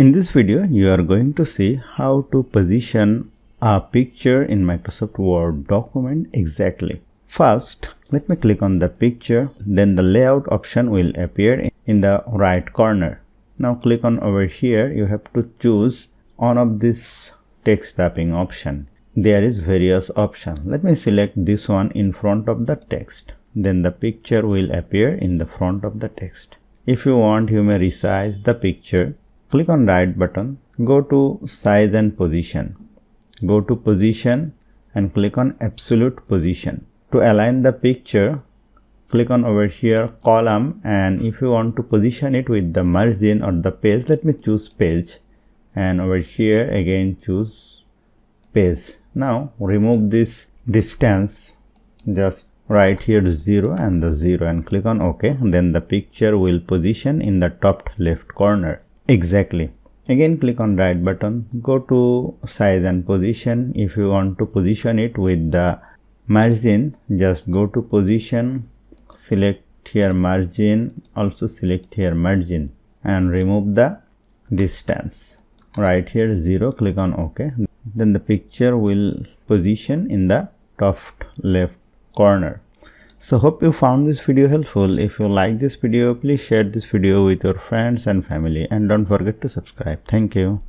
In this video, you are going to see how to position a picture in Microsoft Word document exactly. First, let me click on the picture, then the layout option will appear in the right corner. Now click on over here, you have to choose one of this text wrapping option. There is various options. Let me select this one in front of the text. Then the picture will appear in the front of the text. If you want, you may resize the picture. Click on right button, go to size and position. Go to position and click on absolute position. To align the picture, click on over here column, and if you want to position it with the margin or the page, let me choose page, and over here again choose page. Now remove this distance, just write here 0 and the 0 and click on OK. Then the picture will position in the top left corner exactly. Again click on right button, go to size and position. If you want to position it with the margin, just go to position, select here margin, also select here margin and remove the distance. Right here 0, click on OK. Then the picture will position in the top left corner. So hope you found this video helpful. If you like this video, please share this video with your friends and family, and don't forget to subscribe. Thank you.